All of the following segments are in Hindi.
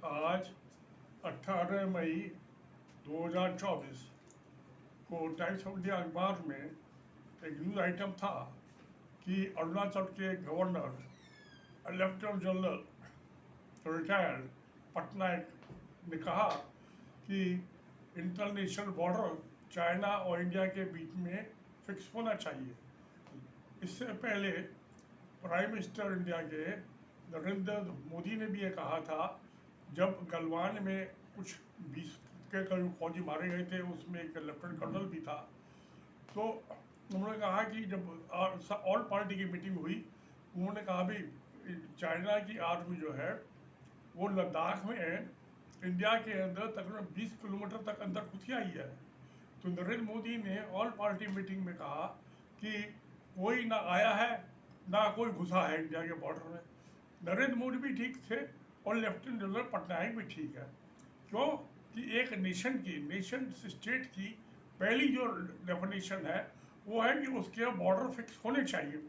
आज 18 मई 2024 को टाइम्स ऑफ इंडिया अखबार में एक न्यूज़ आइटम था कि अरुणाचल के governor lieutenant general retired Patnaik ने कहा कि इंटरनेशनल बॉर्डर चाइना और इंडिया के बीच में फिक्स होना चाहिए। इससे पहले प्राइम मिनिस्टर इंडिया के नरेंद्र मोदी ने भी ये कहा था, जब गलवान में कुछ 20 के करीब फौजी मारे गए थे, उसमें एक लेफ्टिनेंट कर्नल भी था। तो उन्होंने कहा कि जब ऑल पार्टी की मीटिंग हुई, उन्होंने कहा भाई चाइना की आर्मी जो है वो लद्दाख में इंडिया के अंदर तकरीबन 20 किलोमीटर तक अंदर घुसी आई है। तो नरेंद्र मोदी ने ऑल पार्टी मीटिंग में कहा कि कोई ना आया है ना कोई घुसा है इंडिया के बॉर्डर में। नरेंद्र मोदी भी ठीक थे और लेफ्टिनेंट जनरल पटनायक भी ठीक है। क्यों कि एक नेशन स्टेट की पहली जो डेफिनेशन है वो है कि उसके बॉर्डर फिक्स होने चाहिए।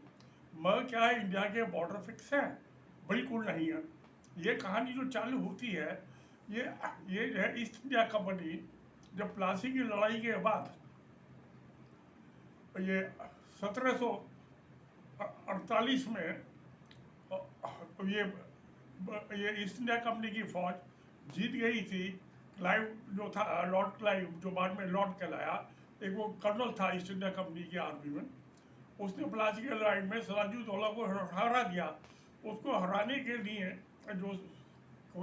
मगर क्या है, इंडिया के बॉर्डर फिक्स हैं? बिल्कुल नहीं है। ये कहानी जो चालू होती है, ये जो है ईस्ट इंडिया कंपनी जब प्लासी की लड़ाई के बाद ये 1748 में ये ईस्ट इंडिया कंपनी की फौज जीत गई थी। क्लाइव जो था, लॉर्ड क्लाइव, जो बाद में लॉर्ड कहलाया, एक वो कर्नल था ईस्ट इंडिया कंपनी की आर्मी में। उसने प्लासी की लड़ाई में सिराजुद्दौला को हरा दिया। उसको हराने के लिए जो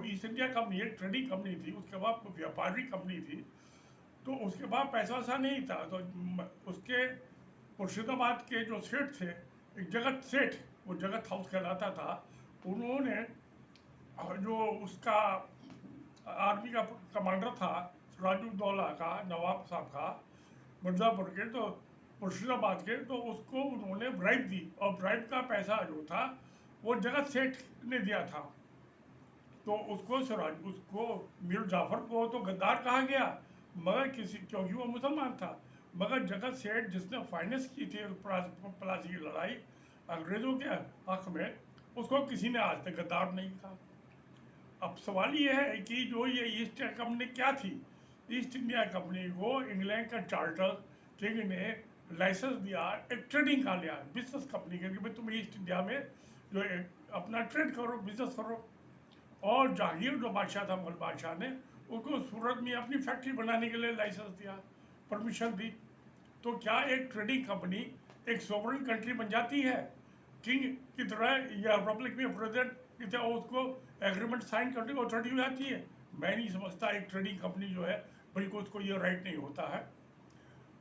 ईस्ट इंडिया कंपनी एक ट्रेडिंग कंपनी थी, उसके बाद व्यापारी कंपनी थी, तो उसके बाद पैसा वैसा नहीं था। तो उसके मुर्शिदाबाद के जो सेठ थे, एक जगत सेठ, वो जगत हाउस कहलाता था, उन्होंने जो उसका आर्मी का कमांडर था सिराजुद्दौला का, नवाब साहब का, मिर्ज़ापुर के, तो मुर्शिदाबाद के, तो उसको उन्होंने ब्राइब दी। और ब्राइब का पैसा जो था वो जगत सेठ ने दिया था। तो उसको मीर जाफर को तो गद्दार कहा गया, मगर क्योंकि वो मुसलमान था। मगर जगत सेठ जिसने फाइनेंस की थी प्लासी की लड़ाई अंग्रेज़ों के हक में, उसको किसी ने आज तक गद्दार नहीं कहा। अब सवाल ये है कि जो ये ईस्ट इंडिया कंपनी क्या थी, ईस्ट इंडिया कंपनी को इंग्लैंड का चार्टर किंग ने लाइसेंस दिया एक ट्रेडिंग का लिया, बिजनेस कंपनी के, कि भाई तुम ईस्ट इंडिया में जो अपना ट्रेड करो, बिजनेस करो। और जहांगीर जो बादशाह था, मुगल बादशाह ने उसको सूरत में अपनी फैक्ट्री बनाने के लिए लाइसेंस दिया, परमिशन दी। तो क्या एक ट्रेडिंग कंपनी एक सॉवरेन कंट्री बन जाती है? किंग की तरह या रिपब्लिक में प्रेसिडेंट की तरह उसको एग्रीमेंट साइन करने की अथॉरिटी हो जाती है? मैं नहीं समझता एक ट्रेडिंग कंपनी जो है बिल्कुल उसको ये राइट नहीं होता है।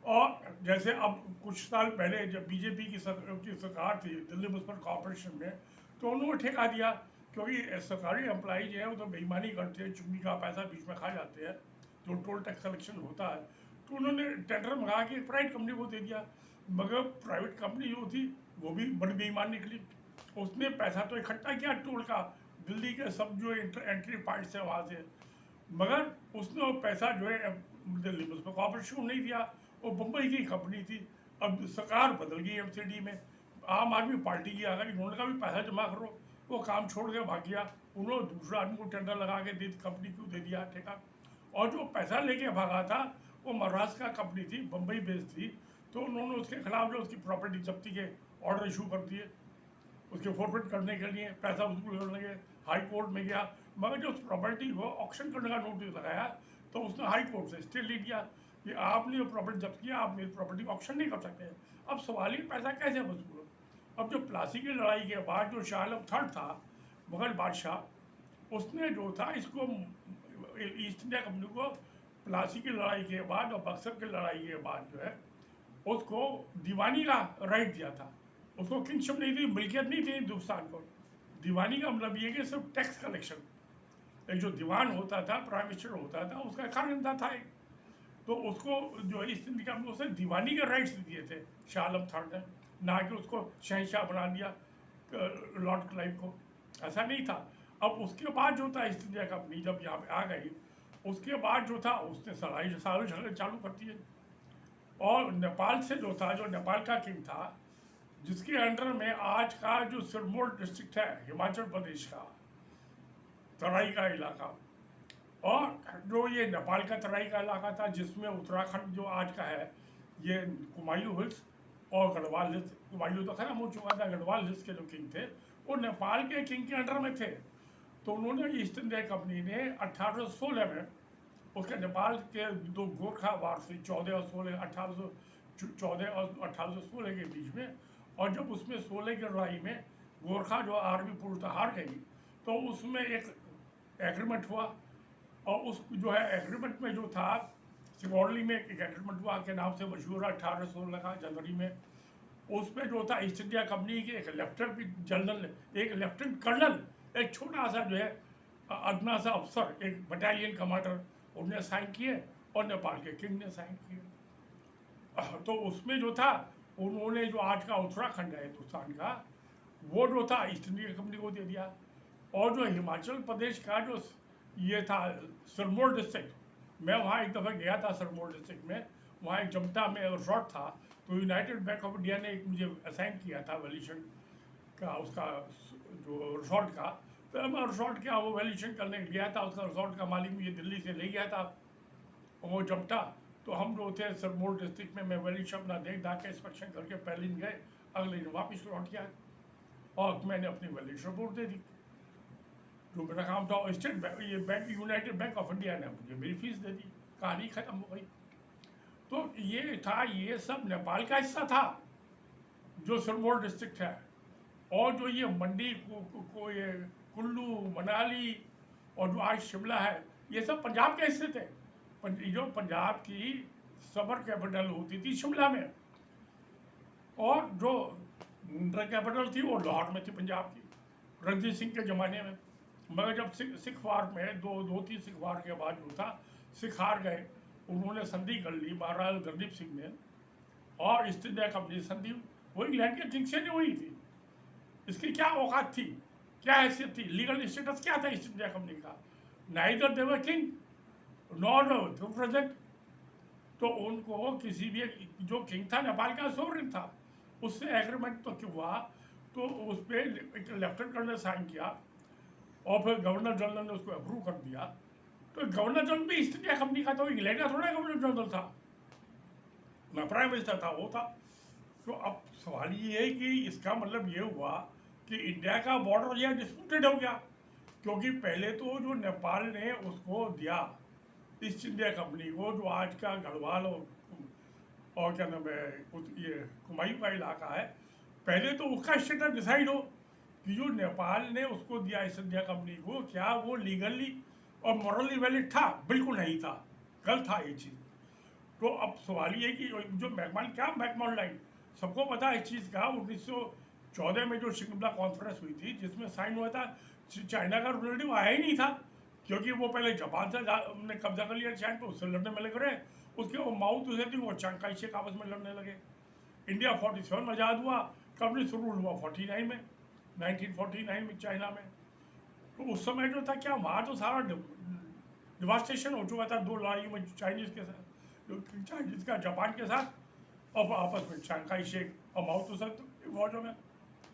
और जैसे अब कुछ साल पहले जब बीजेपी की सरकार थी दिल्ली म्यूनसिपल कॉरपोरेशन में, तो उन्होंने ठेका दिया, क्योंकि सरकारी एम्प्लॉई जो है वो तो बेईमानी करते हैं, चुंगी का पैसा बीच में खा जाते हैं जो टोल टैक्स कलेक्शन होता है। तो उन्होंने टेंडर मंगा के प्राइवेट कंपनी को दे दिया। मगर प्राइवेट कंपनी जो थी वो भी बड़ी बेईमान निकली। उसने पैसा तो इकट्ठा किया टोल का, दिल्ली के सब जो एंट्री पॉइंट्स है वहाँ से, मगर उसने वो पैसा जो है दिल्ली म्यूनसिपल कॉरपोरेशन को नहीं दिया। वो मुंबई की कंपनी थी। अब सरकार बदल गई एमसीडी में, आम आदमी पार्टी की आ गई, उन्होंने कहा भी पैसा जमा करो। वो काम छोड़ के भाग गया, उन्होंने दूसरा आदमी को टेंडर लगा के कंपनी को दे दिया ठेका। और जो पैसा लेके भागा था वो महाराष्ट्र का कंपनी थी, बम्बई बेस्ड थी। तो उन्होंने उसके खिलाफ जो उसकी प्रॉपर्टी जब्ती के ऑर्डर इशू कर दिए, उसके फॉरवर्ड करने के लिए पैसा वसूल करने के हाई कोर्ट में गया। मगर जो उस प्रॉपर्टी को ऑक्शन करने का नोटिस लगाया, तो उसने हाई कोर्ट से स्टे ले लिया कि आपने जो प्रॉपर्टी जब्त किया, आप मेरी प्रॉपर्टी ऑक्शन नहीं कर सकते। अब सवाल ही पैसा कैसे वसूल हो? अब जो प्लासी की लड़ाई के बाद जो शाह आलम थर्ड था, मुगल बादशाह, उसने जो था इसको ईस्ट इंडिया कंपनी को प्लासी की लड़ाई के बाद और बक्सर की लड़ाई के बाद जो है उसको दीवानी का राइट दिया था। उसको किंगशिप नहीं थी, मिल्कियत नहीं थी हिंदुस्तान को। दीवानी का मतलब ये कि सिर्फ टैक्स कलेक्शन। एक जो दीवान होता था, प्राइम मिनिस्टर होता था, उसका खानंदा था एक, तो उसको जो ईस्ट इंडिया कंपनी उसने दीवानी के राइट्स दिए थे शाह आलम थर्ड ने, ना कि उसको शहंशाह बना दिया लॉर्ड क्लाइव को। ऐसा नहीं था। अब उसके बाद जो था ईस्ट इंडिया कंपनी जब यहाँ पे आ गई, उसके बाद जो था उसने सारे झगड़े चालू कर दिए। और नेपाल से जो था, जो नेपाल का किंग था, जिसके अंडर में आज का जो सिरमौर डिस्ट्रिक्ट है हिमाचल प्रदेश का, तराई का इलाका, और जो ये नेपाल का तराई का इलाका था, जिसमें उत्तराखंड जो आज का है, ये कुमायूं हिल्स और गढ़वाल हिल्स, कुमायूं तो खत्म हो चुका था, गढ़वाल हिल्स के जो किंग थे वो नेपाल के किंग के अंडर में थे। तो उन्होंने ईस्ट इंडिया कंपनी ने 1816 में उसके नेपाल के दो गोरखा वार से 14 और 16, 1814 और 1816 के बीच में, और जब उसमें 16 की लड़ाई में गोरखा जो आर्मी पूर्णतः हार गई, तो उसमें एक एग्रीमेंट हुआ। और उस जो है एग्रीमेंट में जो था, सिगौली में एक एग्रीमेंट हुआ के नाम से मशहूर 1816 का जनवरी में। उसमें जो था ईस्ट इंडिया कंपनी के एक लेफ्टिनेंट जनरल, एक लेफ्टिनेंट कर्नल, एक छोटा सा जो है अदना सा अफसर, एक बटालियन कमांडर, उन्होंने साइन किए और नेपाल के किंग ने साइन किए। तो उसमें जो था, उन्होंने जो आज का उत्तराखंड है हिंदुस्तान का, वो जो था ईस्ट इंडिया कंपनी को दे दिया। और जो हिमाचल प्रदेश का जो ये था सिरमौर डिस्ट्रिक्ट, मैं वहाँ एक दफ़ा गया था सिरमौर डिस्ट्रिक्ट में, वहाँ एक जमटा में रिजॉर्ट था, तो यूनाइटेड बैंक ऑफ इंडिया ने एक मुझे असाइन किया था वैल्यूएशन का, उसका जो रिजॉर्ट का। तो मैं रिजॉर्ट का वो वैल्यूएशन करने गया था, उसका रिजॉर्ट का मालिक मुझे दिल्ली से ले गया था वो जमटा। तो हम जो थे सिरमौर डिस्ट्रिक्ट में, मैं वैल्यूएशन अपना देख दाख के इंस्पेक्शन करके पहले दिन गए, अगले दिन वापस लौट के आए और मैंने अपनी वैल्यूएशन रिपोर्ट दे दी। जो मेरा काम था, स्टेट बैंक, ये bank United bank of India ने मुझे मेरी फीस दे दी, कहानी खत्म हो गई। तो ये था, ये सब नेपाल का हिस्सा था जो सिरमौर डिस्ट्रिक्ट है। और जो ये मंडी को ये कुल्लू, मनाली और जो आज शिमला है, ये सब पंजाब के हिस्से थे। जो पंजाब की समर कैपिटल होती थी शिमला में, और जो विंटर कैपिटल थी वो लाहौर में थी पंजाब की, रणजीत सिंह के ज़माने में। मगर जब सिख वार में दो तीन सिख वार के बाद जो था, सिख हार गए, उन्होंने संधि कर ली महाराजा रणदीप सिंह ने, और ईस्ट इंडिया कंपनी संधि वो इंग्लैंड के किंग से नहीं हुई थी। इसकी क्या औकात थी, क्या हैसियत थी, लीगल स्टेटस क्या था ईस्ट इंडिया कंपनी का? Neither they were king not present. तो उनको किसी भी, जो किंग था नेपाल का सोवरेन था, उससे एग्रीमेंट तो क्यों हुआ, तो उस पर एक लेफ्टिनेंट कर्नल साइन किया और फिर गवर्नर जनरल ने उसको अप्रूव कर दिया। तो गवर्नर जनरल भी ईस्ट इंडिया कंपनी का, तो इंग्लैंड का थोड़ा गवर्नर जनरल था, ना प्राइम मिनिस्टर था, वो था। तो अब सवाल ये है कि इसका मतलब ये हुआ कि इंडिया का बॉर्डर यह डिस्प्यूटेड हो गया, क्योंकि पहले तो जो नेपाल ने उसको दिया ईस्ट इंडिया कंपनी को, जो आज का गढ़वाल और क्या नाम है ये कुमायूं का इलाका है, पहले तो उसका स्टेटस डिसाइड हो कि जो नेपाल ने उसको दिया ईस्ट इंडिया कंपनी को, क्या वो लीगली और मॉरली वैलिड था? बिल्कुल नहीं था, गलत था ये चीज़। तो अब सवाल ये कि जो मैकमोहन, क्या मैकमोहन लाइन, सबको पता है इस चीज़ का। 1914 में जो शिमला कॉन्फ्रेंस हुई थी, जिसमें साइन हुआ था, चाइना का रिलेटिव आया ही नहीं था, क्योंकि वो पहले जापान से ने कब्जा कर लिया चाइना, तो उससे लड़ने में लगे रहे। उसके वो माउथ उसे थी, वो चांग काई शेक आपस में लड़ने लगे। इंडिया 47 में आज़ाद हुआ, कम्युनिस्ट रूल हुआ 49 में, 1949 में चाइना में। तो उस समय जो था, क्या वहाँ तो सारा डिवास्टेशन हो चुका था दो लड़ाई में, चाइनीज़ के साथ, चाइनीज़ का जापान के साथ, और आपस में चांग काई शेक और माओ तुसे फौजों में।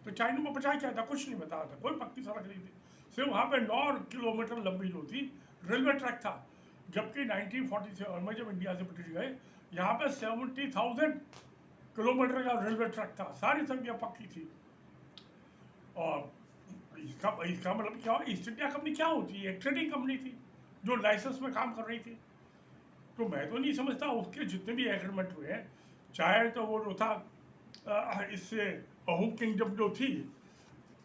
तो चाइना में बचा क्या था? कुछ नहीं बता था, कोई पक्की सड़क नहीं थी, सिर्फ वहाँ पे 9 किलोमीटर लंबी जो थी रेलवे ट्रैक था। जबकि 1947 में जब इंडिया से ब्रिटिश गए, यहाँ पे 70,000 किलोमीटर का रेलवे ट्रैक था, सारी सड़कें पक्की थी। और इसका मतलब क्या, ईस्ट इंडिया कंपनी क्या होती है? एक ट्रेडिंग कंपनी थी जो लाइसेंस में काम कर रही थी। तो मैं तो नहीं समझता उसके जितने भी एग्रीमेंट हुए हैं, चाहे तो वो जो था इससे अहोम किंगडम जो थी,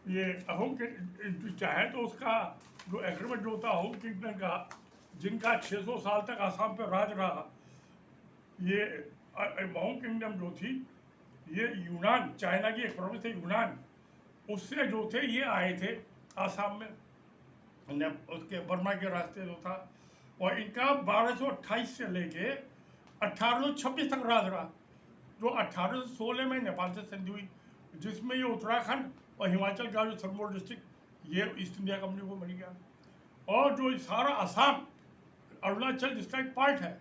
ये अहोम चाहे तो उसका जो एग्रीमेंट जो था अहोम किंगडम का, जिनका 600 साल तक आसाम पर राज रहा, ये अहोम किंगडम जो थी, ये यूनान, चाइना की एक प्रोविंस है यूनान, उससे जो थे ये आए थे आसाम में, उसके बर्मा के रास्ते जो था। और इनका 1228 से लेके 1826 तक राज रहा। जो 1816 में नेपाल से संधि हुई, जिसमें ये उत्तराखंड और हिमाचल का जो सिरमौर डिस्ट्रिक्ट, ये ईस्ट इंडिया कंपनी को मिल गया। और जो सारा असम, अरुणाचल जिसका एक पार्ट है,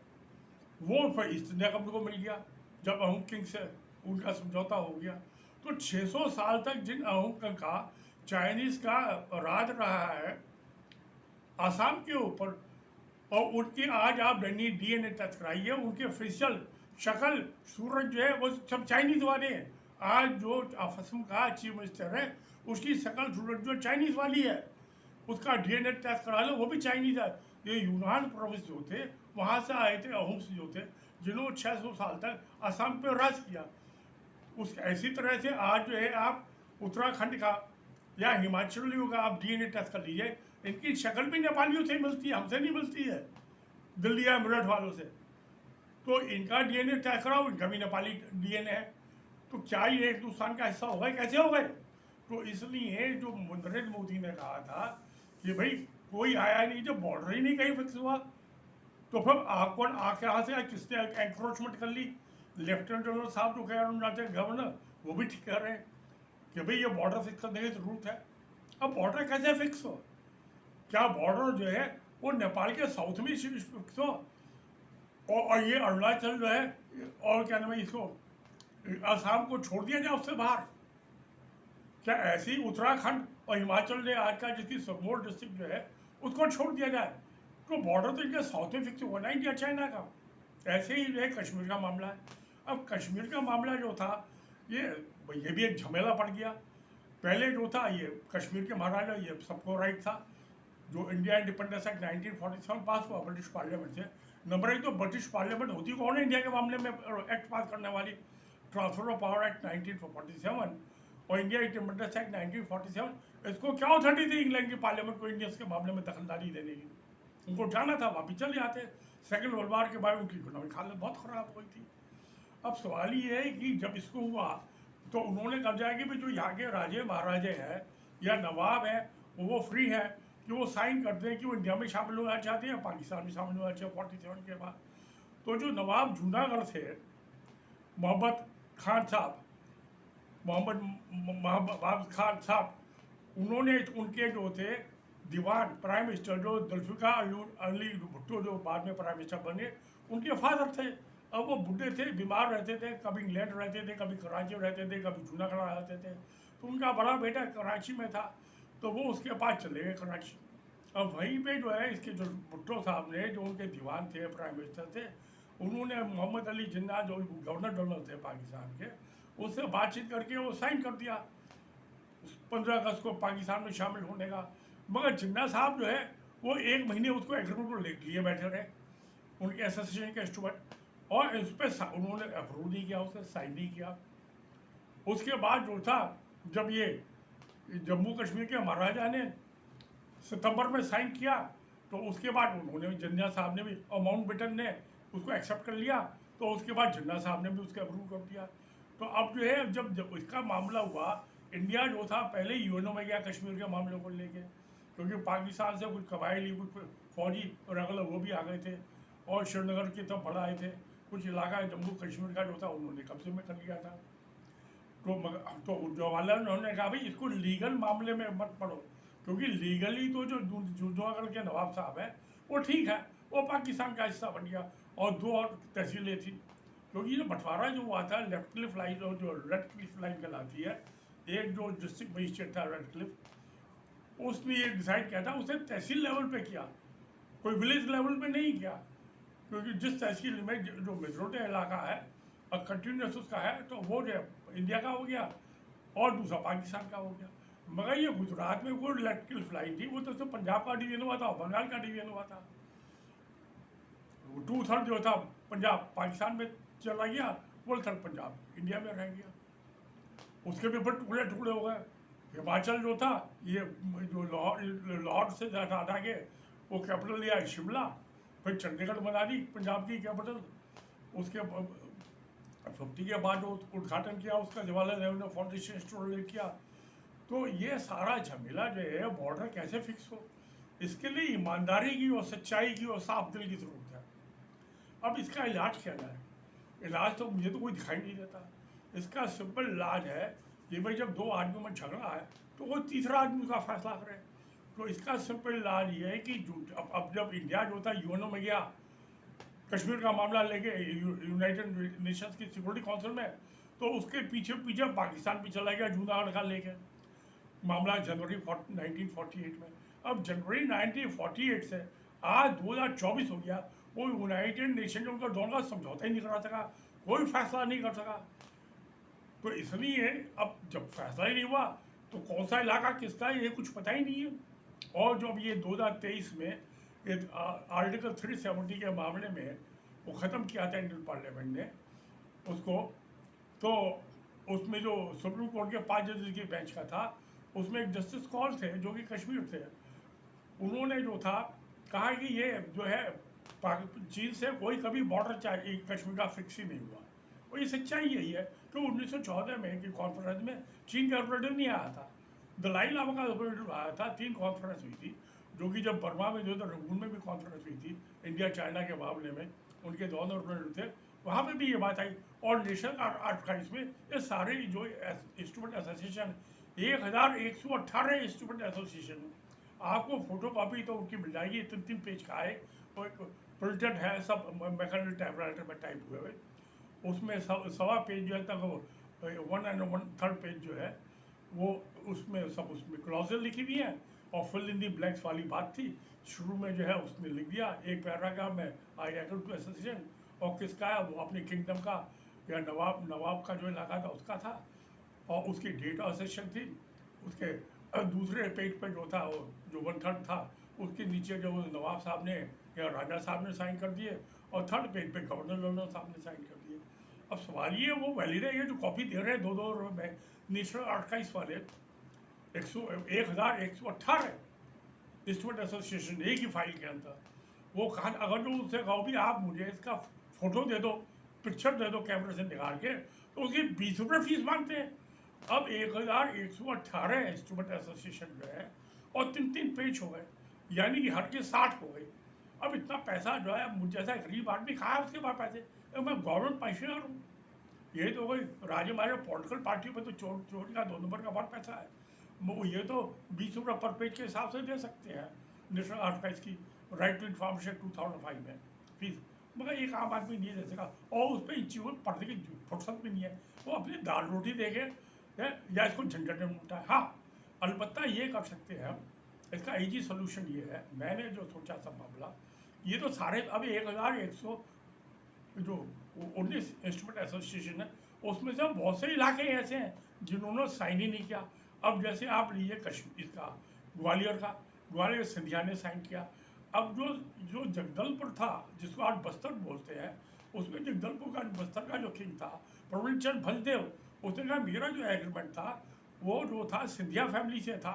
वो फिर ईस्ट इंडिया कंपनी को मिल गया जब अहोम किंग से उनका समझौता हो गया। तो 600 साल तक जिन अहोम किंग का चाइनीज़ का राज रहा है आसाम के ऊपर, और उनकी आज आप DNA टेस्ट कराइए, उनके फेशियल शक्ल सूरज जो है वो सब चाइनीज वाले हैं। आज जो असम का चीफ मिनिस्टर है उसकी शक्ल सूरज जो चाइनीज वाली है, उसका DNA टेस्ट करा लो, वो भी चाइनीज है। ये यूनान प्रोविंस जो थे वहाँ से आए थे अहुम्स जो थे, जिन्होंने 600 साल तक असम पे राज किया। उस ऐसी तरह से आज जो है आप उत्तराखंड का या हिमाचलियों का आप DNA टेस्ट कर लीजिए, इनकी शक्ल भी नेपालियों से मिलती है, हमसे नहीं मिलती है, दिल्ली या मेरठ वालों से। तो इनका DNA टेस्ट कराओ, इनका भी नेपाली DNA है, तो क्या ये हिंदुस्तान का हिस्सा हो गए? कैसे हो गए? तो इसलिए जो नरेंद्र मोदी ने कहा था कि भाई कोई आया नहीं, जब बॉर्डर ही नहीं कहीं फिक्स हुआ, तो फिर कौन आके यहाँ से किसने एंक्रोचमेंट कर ली? लेफ्टिनेंट जनरल साहब जो कह रहे हैं गवर्नर, वो भी ठीक कह रहे हैं कि भाई ये बॉर्डर फिक्स करने की जरूरत है। अब बॉर्डर कैसे फिक्स हो? क्या बॉर्डर जो है वो नेपाल के साउथ में फिक्स हो, और ये अरुणाचल जो है और क्या नाम है इसको असम को छोड़ दिया जाए उससे बाहर? क्या ऐसे ही उत्तराखंड और हिमाचल ने आज का जिसकी सिरमौर डिस्ट्रिक्ट जो है उसको छोड़ दिया जाए? तो बॉर्डर तो इनके साउथ में फिक्स हुआ ना इंडिया चाइना का। ऐसे ही जो है कश्मीर का मामला है। अब कश्मीर का मामला जो था ये भी एक झमेला पड़ गया। पहले जो था ये कश्मीर के महाराजा, ये सबको राइट था। जो इंडिया इंडिपेंडेंस एक्ट 1947 पास हुआ ब्रिटिश पार्लियामेंट से। नंबर एक तो ब्रिटिश पार्लियामेंट होती कौन है इंडिया के मामले में एक्ट पास करने वाली? ट्रांसफर ऑफ पावर एक्ट 1947 और इंडिया इंडिपेंडेंस एक्ट 1947, इसको क्या अथॉरिटी थी इंग्लैंड की पार्लियामेंट को इंडियंस के मामले में दखलदारी देने की? उनको जाना था, वापिस चले आते। सेकेंड वर्ल्ड वार के बाद उनकी इकोनॉमिक हालत बहुत ख़राब हुई थी। अब सवाल ये है कि जब इसको हुआ तो उन्होंने कब्जा किया कि जो यहाँ के राजे महाराजे हैं या नवाब हैं वो फ्री है कि वो साइन करते हैं कि वो इंडिया में शामिल होना चाहते हैं, पाकिस्तान में शामिल होना चाहते हैं 47 के बाद। तो जो नवाब जूनागढ़ थे मोहम्मद खान साहब, मोहम्मद खान साहब, उन्होंने उनके जो थे दीवान प्राइम मिनिस्टर जो जुल्फ़िकार अली भुट्टो जो बाद में प्राइम मिनिस्टर बने, उनके फादर थे। अब वो बूढ़े थे, बीमार रहते थे, कभी इंग्लैंड रहते थे, कभी कराची रहते थे, कभी जूनागढ़ रहते थे। तो उनका बड़ा बेटा कराची में था, तो वो उसके पास चले गए कराची। अब वहीं पे जो है इसके जो भुट्टो साहब ने, जो उनके दीवान थे, प्राइम मिनिस्टर थे, उन्होंने मोहम्मद अली जिन्ना जो गवर्नर जनरल थे पाकिस्तान के, उससे बातचीत करके वो साइन कर दिया 15 अगस्त को पाकिस्तान में शामिल होने का। मगर जिन्ना साहब जो है वो 1 महीने उसको एग्रीमेंट को लिए बैठे रहे, उनके एसोसिएशन के स्टूडेंट, और इस पर उन्होंने अप्रूव नहीं किया, उसे साइन नहीं किया। उसके बाद जो था, जब ये जम्मू कश्मीर के महाराजा ने सितंबर में साइन किया, तो उसके बाद उन्होंने जिन्ना साहब ने भी और माउंटबेटन ने उसको एक्सेप्ट कर लिया, तो उसके बाद जिन्ना साहब ने भी उसके अप्रूव कर दिया। तो अब जो है जब इसका मामला हुआ, इंडिया जो था पहले यूएनओ में गया कश्मीर के मामलों को लेके, क्योंकि पाकिस्तान से कुछ कबायली कुछ फौजी और अगले वो भी आ गए थे और श्रीनगर की तरफ बढ़ आए थे। कुछ इलाका जम्मू कश्मीर का जो था उन्होंने कब्जे में कर लिया था। तो जवाहरलाल नेहरू ने कहा भाई इसको लीगल मामले में मत पढ़ो, क्योंकि लीगली तो जो जूनागढ़ के नवाब साहब है वो ठीक है, वो पाकिस्तान का हिस्सा बन गया। और 2 और तहसीलें थी, क्योंकि ये बंटवारा जो हुआ था लेफ्ट क्लिफ लाइन जो रेड क्लिफ लाइन कहलाती है, एक जो डिस्ट्रिक्ट मजिस्ट्रेट था रेड क्लिफ, उसने ये डिसाइड किया था, उसने तहसील लेवल पे किया, कोई विलेज लेवल पे नहीं किया। क्योंकि जिस तहसील में जो मेजोरिटी इलाका है और कंटिन्यूस उसका है, तो वो जो इंडिया का हो गया और दूसरा पाकिस्तान का हो गया। मगर ये गुजरात में वो रेड क्लिफ लाइन थी, वो तो पंजाब का डिवीजन हुआ था, बंगाल का डिवीजन हुआ था। 2/3 जो था पंजाब पाकिस्तान में चला गया, 1/3 पंजाब इंडिया में रह गया। उसके भी फिर टुकड़े टुकड़े हो गए। हिमाचल जो था ये जो लाहौर से हटा के वो कैपिटल लिया शिमला, फिर चंडीगढ़ बना दी पंजाब की कैपिटल। उसके 50 के बाद उद्घाटन किया उसका, जवाहरलाल नेहरू ने फाउंडेशन इंस्टॉल किया। तो ये सारा झमेला जो है बॉर्डर कैसे फिक्स हो, इसके लिए ईमानदारी की और सच्चाई की और साफ दिल की जरूरत है। अब इसका इलाज क्या है? इलाज तो मुझे तो कोई दिखाई नहीं देता। इसका सिंपल इलाज है कि भाई जब 2 आदमियों में झगड़ा है तो वो तीसरा आदमी का फैसला करे। तो इसका सिंपल इलाज ये है कि अब जब इंडिया जो था यूएनओ में गया कश्मीर का मामला लेके यूनाइटेड नेशंस की सिक्योरिटी काउंसिल में, तो उसके पीछे पीछे पाकिस्तान भी चला गया जूनागढ़ का लेके मामला जनवरी 1948 में। अब जनवरी 1948 से आज 2024 हो गया, वो यूनाइटेड नेशन उनका दोनों का समझौता ही नहीं करा सका, कोई फैसला नहीं कर सका। तो इसलिए अब जब फैसला ही नहीं हुआ तो कौन सा इलाका किसका है ये कुछ पता ही नहीं है। और जब ये 2023 में ये आर्टिकल 370 के मामले में वो ख़त्म किया था इंडियन पार्लियामेंट ने उसको, तो उसमें जो सुप्रीम कोर्ट के 5 जजेस की बेंच का था, उसमें एक जस्टिस कौल थे जो कि कश्मीर थे। उन्होंने जो था कहा कि ये जो है चीन से कोई कभी बॉर्डर चाहिए कश्मीर का फिक्स ही नहीं हुआ। और ये सच्चाई यही है कि 1914 में की कॉन्फ्रेंस में चीन का रिप्रेजेंटेटिव नहीं आया था, दलाई लामा का रिप्रेजेंटेटिव आया था। 3 कॉन्फ्रेंस हुई थी, जो कि जब बर्मा में जो रंगून में भी कॉन्फ्रेंस हुई थी इंडिया चाइना के मामले में, उनके दोनों रिप्रेजेंटेटिव थे, वहाँ पे भी ये बात आई। और नेशनल आर्काइव्स में ये सारे जो इंस्ट्रूमेंट एसोसिएशन 1118 इंस्ट्रूमेंट एसोसिएशन, आपको फोटो कॉपी तो उनकी मिल जाएगी, 3-3 पेज का है, और प्रिंटेड है, सब मैकेनिकल टाइपराइटर में टाइप हुए हुए। उसमें सवा पेज जो है तक 1.1/3 पेज जो है वो उसमें सब उसमें क्लॉजें लिखी हुई हैं, और फिल इन दी ब्लैंक्स वाली बात थी। शुरू में जो है उसने लिख दिया एक पैराग्राफ में, आई एग्री टू एसोसिएशन, और किसका है वो अपने किंगडम का या नवाब का जो इलाका था उसका था, और उसकी डेट ऑफ सेशन थी। उसके दूसरे पेज पे जो था वो जो 1/3 था उसके नीचे जो नवाब साहब ने या राजा साहब ने साइन कर दिए, और 3rd पेज पे गवर्नर जनरल साहब ने साइन कर दिए। अब सवाल ये वो वैलिड है, ये जो कॉपी दे रहे हैं 2-2 रुपये में नेशनल आर्काइव्स वाले, 1118 इंस्ट्रूमेंट एसोसिएशन एक ही फाइल के अंदर, वो कहा अगर जो उससे कहो भी आप मुझे इसका फोटो दे दो, पिक्चर दे दो कैमरे से निकाल के, तो उसकी 20 रुपये फीस मांगते हैं। अब 1118 इंस्ट्रूमेंट एसोसिएशन जो है और 3-3 पेज हो गए, यानी कि हर के 60 हो गए। अब इतना पैसा जो है मुझे जैसा गरीब आदमी कहा उसके पास पैसे, मैं गवर्नमेंट पेंशनर हूँ, ये तो कोई राज्य हमारे पॉलिटिकल पार्टियों पर तो चोरी का 2 नंबर का बहुत पैसा है, वो ये तो 20 रुपये पर पेज के हिसाब से दे सकते हैं नेशनल आर्काइव्स की राइट टू इन्फॉर्मेशन 2005 में फीस, मगर एक आम आदमी नहीं दे सका। और उस पर इन चीज़ों पढ़ने की फुर्सत भी नहीं है, वो अपनी दाल रोटी देखे या इसको झंझट में उठाए। हाँ, अलबत्ता ये कर सकते हैं हम, इसका ईजी सोल्यूशन ये है, मैंने जो सोचा था मामला, ये तो सारे अब 1100 जो 19 इंस्ट्रूमेंट एसोसिएशन है उसमें से बहुत से इलाके ऐसे हैं जिन्होंने साइन ही नहीं किया। अब जैसे आप लीजिए कश्मीर का, ग्वालियर सिंधिया ने साइन किया। अब जो जगदलपुर था जिसको आज बस्तर बोलते हैं, उसमें जगदलपुर का बस्तर का जो किंग था प्रवीण चंद भंजदेव, उसने कहा मेरा जो एग्रीमेंट था वो जो था सिंधिया फैमिली से था,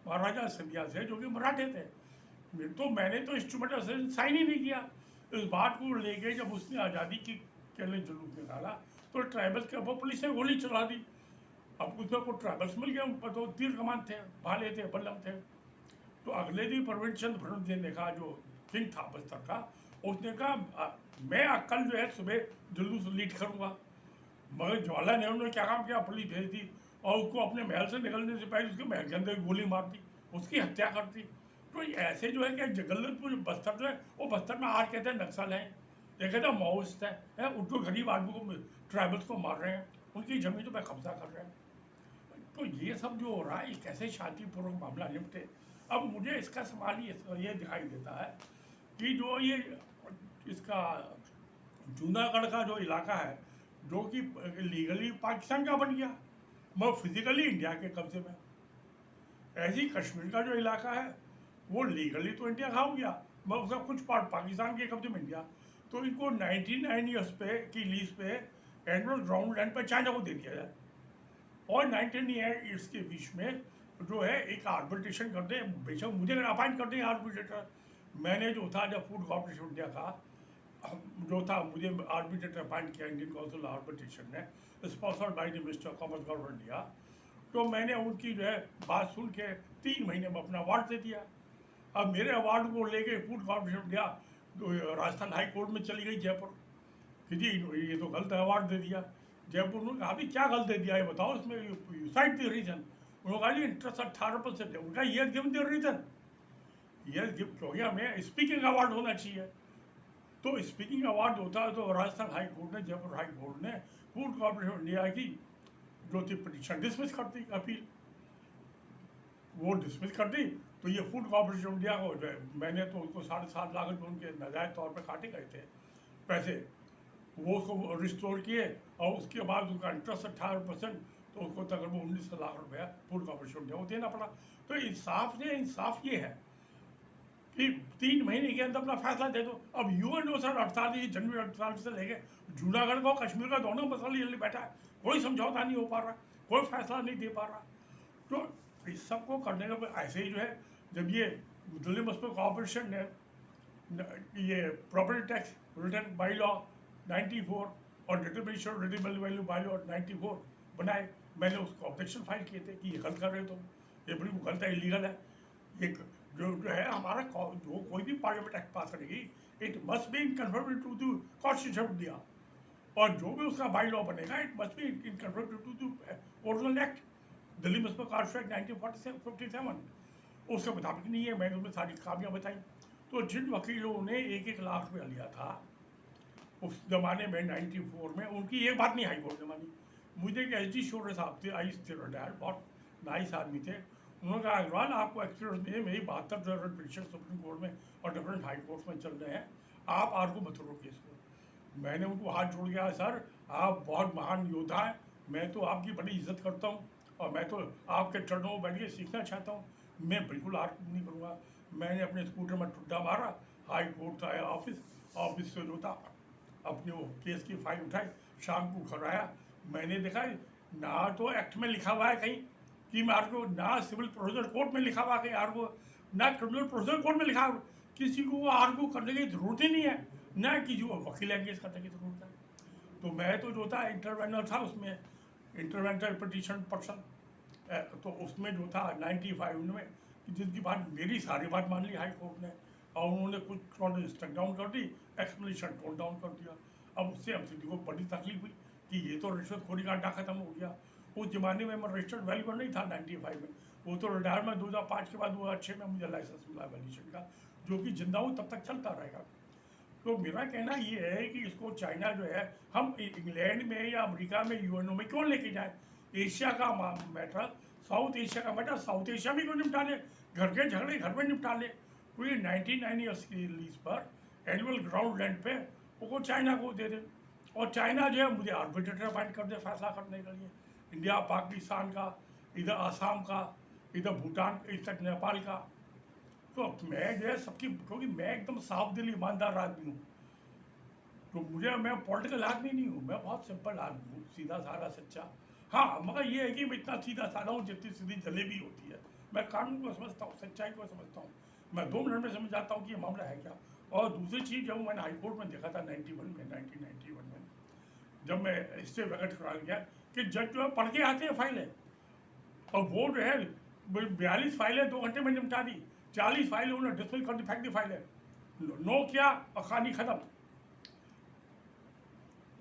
महाराजा सिंधिया से, जो कि मराठे थे, तो मैंने तो इंस्ट्रूमेंट एसोसिएशन साइन ही नहीं किया। इस बात को लेके जब उसने आज़ादी की के लिए जुलूस निकाला तो ट्राइबल्स के ऊपर पुलिस ने गोली चला दी। अब उसमें कोई ट्राइबल्स मिल गया, उन पर तो तीर कमान थे, भाले थे, बल्लम थे। तो अगले दिन प्रवीण चंद भंजदेव ने कहा, जो किंग था बस्तर का, उसने कहा मैं कल जो है सुबह जुलूस लीड करूँगा। मगर जवाहरलाल नेहरू ने क्या काम किया, पुलिस भेज दी और उसको अपने महल से निकलने से पहले उसके महल के अंदर गोली मार दी, उसकी हत्या कर दी। तो ऐसे जो है कि जगदलपुर बस्तर जो है वो बस्तर में आज कहते हैं नक्सल हैं, ये कहते हैं माओइस्ट है, उनको गरीब आदमी को ट्राइबल्स को मार रहे हैं, उनकी ज़मीनों पर कब्जा कर रहे हैं। तो ये सब जो हो रहा है ये कैसे शांतिपूर्वक मामला निपटे। अब मुझे इसका सवाल ये दिखाई देता है कि जो ये इसका जूनागढ़ का जो इलाका है जो कि लीगली पाकिस्तान का बन गया मगर फिजिकली इंडिया के कब्जे में, ऐसे ही कश्मीर का जो इलाका है वो लीगली तो इंडिया का हो गया मगर उसका कुछ पार्ट पाकिस्तान के कब्जे में इंडिया। तो इनको 99 ईयर्स पे की लीज पे एनुअल ग्राउंड लैंड पर चाइना को दे दिया जाए, और 19 ईयर्स के बीच में जो है एक आर्बिट्रेशन कर दे, बेशक मुझे अगर अपॉइंट कर दें आर्बिट्रेटर, मैंने जो था जब फूड कॉर्पोरेशन इंडिया का जो था मुझे आर्बिट्रेटर अपॉइंट किया इंडियन काउंसिल आर्बिट्रेशन ने, sponsored by the minister of commerce government India, तो मैंने उनकी जो है बात सुन के 3 महीने में अपना अवार्ड दे दिया। अब मेरे अवार्ड को लेके food corporation India Rajasthan high court में चली गई जयपुर कि जी ये तो गलत अवार्ड दे दिया। जयपुर ने कहा अभी क्या गलत दे दिया है बताओ, इसमें साइड द रीजन। उन्होंने कहा जी इंटरेस्ट 18% है, उनका ये गिवन द रीजन, ये गिफ्ट हो गया, हमें स्पीकिंग अवार्ड होना चाहिए। तो स्पीकिंग अवार्ड होता है तो राजस्थान हाई कोर्ट ने, जयपुर हाई कोर्ट ने फूड कॉर्पोरेशन इंडिया की जो थी पिटीशन डिसमिस कर दी, अपील वो डिसमिस कर दी, तो ये फूड कॉर्पोरेशन ऑफ इंडिया को जो है, मैंने तो उसको 7.5 लाख रुपये उनके नाजायज़ तौर पर काटे गए थे पैसे, वो उसको रिस्टोर किए और उसके बाद उसका इंटरेस्ट 18%, तो उसको तकरीबन 19 लाख रुपया फूड कॉर्पोरेशन ऑफ इंडिया को देना पड़ा। तो इंसाफ ये है कि 3 महीने के अंदर अपना फैसला दे दो। अब यूएनओ सर 48 जनवरी 48 से लेके जूनागढ़ का कश्मीर का दोनों मसला लिए बैठा है, कोई समझौता नहीं हो पा रहा, कोई फैसला नहीं दे पा रहा। तो इस सब को करने का ऐसे ही जो है, जब ये दिल्ली म्यूनिसिपल कॉर्पोरेशन ने ये property tax written by law 94 और determination readable value by law 94 बनाए, मैंने उसको ऑब्जेक्शन फाइल किए थे कि ये गलत कर रहे हो तुम, ये बिल्कुल गलत है, इलीगल है। ये जो है हमारा जो कोई भी पार्लियामेंट एक्ट पास करेगी, it must be in conformity to the constitution of India, और जो भी उसका बाई लॉ बनेगा it must be in conformity to the original act, Delhi municipal corporation act 1957 उसके मुताबिक नहीं है। मैंने उसमें सारी खामियाँ बताई। तो जिन वकीलों ने 1-1 लाख रुपया लिया था उस जमाने में 94 में, उनकी एक बात नहीं हाई कोर्ट ने मानी। मुझे एक एच डी शोरे साहब थे, आई थे रिटायर, बहुत नाइस आदमी थे। उन्होंने कहा अग्रवाल आपको एक्सपीरियंस नहीं है, मेरी 72 पिटिशन सुप्रीम कोर्ट में और डिफरेंट हाई कोर्ट में चल रहे हैं, आप आर्गू मत करो केस को। मैंने उनको हाथ जोड़ गया, सर आप बहुत महान योद्धा हैं, मैं तो आपकी बड़ी इज्जत करता हूँ और मैं तो आपके चरणों में बैठ के सीखना चाहता हूँ, मैं बिल्कुल आर्गू नहीं करूँगा। मैंने अपने स्कूटर में ठुड्डा मारा, हाई कोर्ट था ऑफिस से जो था अपने वो केस की फाइल उठाई, शाम को घर आया, मैंने देखा ना तो एक्ट में लिखा हुआ है कहीं कि मैं आर्गू, ना सिविल प्रोसीजर कोड में लिखा हुआ कहीं आर्गू, ना क्रिमिनल प्रोसीजर कोड में लिखा हुआ, किसी को आर्गू करने की जरूरत ही नहीं है, ना किसी को वकील एंगेज करने की जरूरत है। तो मैं तो जो था इंटरवेनर था, उसमें इंटरवेंटर पिटिशन पर्सन, तो उसमें जो था 95 में, जिसकी बात मेरी सारी बात मान ली हाई कोर्ट ने, और उन्होंने कुछ स्टक डाउन कर दी, एक्सप्लेनेशन टोन डाउन कर दिया। अब उससे एमसीडी को बड़ी तकलीफ हुई कि ये तो रिश्वतखोरी का अड्डा खत्म हो गया। उस जमाने में मैं रजिस्टर्ड वैल्यूअर नहीं था 95 में, वो तो रिटायरमेंट 2005 के बाद 2006 में मुझे लाइसेंस मिला वैल्यूएशन का, जो कि जिंदा हूँ तब तक चलता रहेगा। तो मेरा कहना ये है कि इसको चाइना जो है, हम इंग्लैंड में या अमेरिका में यूएनओ में क्यों लेके जाए? एशिया का मैटर, साउथ एशिया का मैटर साउथ एशिया में क्यों निपटा ले, घर के झगड़े घर में निपटा ले। तो ये 99 ईयर्स की लीज पर एनुअल ग्राउंड रेंट पे वो चाइना को दे दे, और चाइना जो है मुझे आर्बिट्रेटर अपॉइंट कर दे फैसला करने के लिए, इंडिया पाकिस्तान का, इधर आसाम का, इधर भूटान, इधर नेपाल का। तो मैं जो है सबकी, क्योंकि मैं एकदम साफ दिल ईमानदार आदमी हूँ, तो मैं पॉलिटिकल आदमी नहीं हूँ, मैं बहुत सिंपल आदमी हूँ, सीधा साधा सच्चा। हाँ, मगर ये है कि मैं इतना सीधा साधा हूँ जितनी सीधी जलेबी होती है। मैं कानून को समझता हूँ, सच्चाई को समझता हूँ, मैं 2 मिनट में समझ जाता हूँ कि ये मामला है क्या। और दूसरी चीज़, जब मैंने हाईकोर्ट में देखा था 1991 में, जब मैं स्टे वैकेट करा गया, कि जज जो है पढ़ के आते हैं फाइलें, और वो जो है 42 फाइलें 2 घंटे में निपटा दी, 40 फाइलें उन्होंने डिसमिस कर दी, फेंक दी फाइलें, नो किया और कहानी खत्म।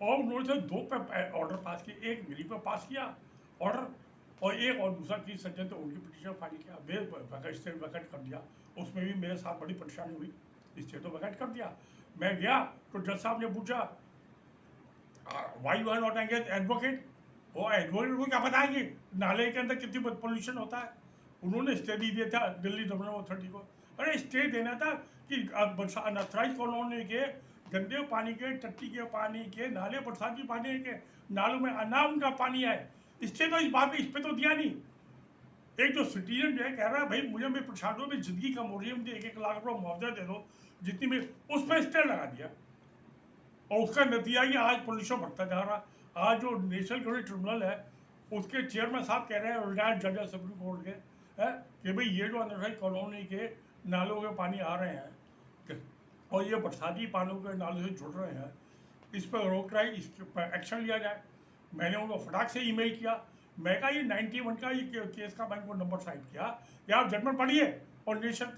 और उन्होंने 2 पे ऑर्डर पास किए, एक मेरी पे पास किया ऑर्डर, और एक और दूसरा की सज्जन तो उनकी पिटीशन फाइल किया, वे स्टेट वैकेट कर दिया। उसमें भी मेरे साथ बड़ी परेशानी हुई, स्टेट तो वैकेट कर दिया। मैं गया तो जज साहब ने पूछा why you are not engage advocate, वो एडवोकेट को क्या पता है कि नाले के अंदर कितनी पोल्यूशन होता है। उन्होंने स्टे दी दिया था दिल्ली डब्ल्यू अथॉरिटी को, अरे स्टे देना था कि अनथराइज कॉलोनी के गंदे पानी के, टट्टी के पानी के, नाले बरसाती पानी के नालों में अनाम का पानी है, स्टे तो इस बात पे, इस पे तो दिया नहीं। एक जो सिटीजन जो है कह रहा है भाई मुझे मेरी परेशानियों में जिंदगी कम हो रही है, मुझे 1-1 लाख रुपये मुआवजा दे दो जितनी में, उस पर स्टे लगा दिया, और उसका नतीजा ये आज पोल्यूशन बढ़ता जा रहा। आज जो नेशनल क्रिमिनल ट्रिब्यूनल है उसके चेयरमैन साहब कह रहे हैं, रिटायर्ड जज है सुप्रीम कोर्ट के, है कि भाई ये जो अनथराइज कॉलोनी के नालों के पानी आ रहे हैं और ये बरसाती पानियों के नालों से जुड़ रहे हैं, इस पर रोक रहा है, इस पर एक्शन लिया जाए। मैंने उनको फटाक से ईमेल किया, मैं कहा ये 91 का ये केस का बैंक को नंबर साइड किया, या आप जजमेंट पढ़िए और नेशनल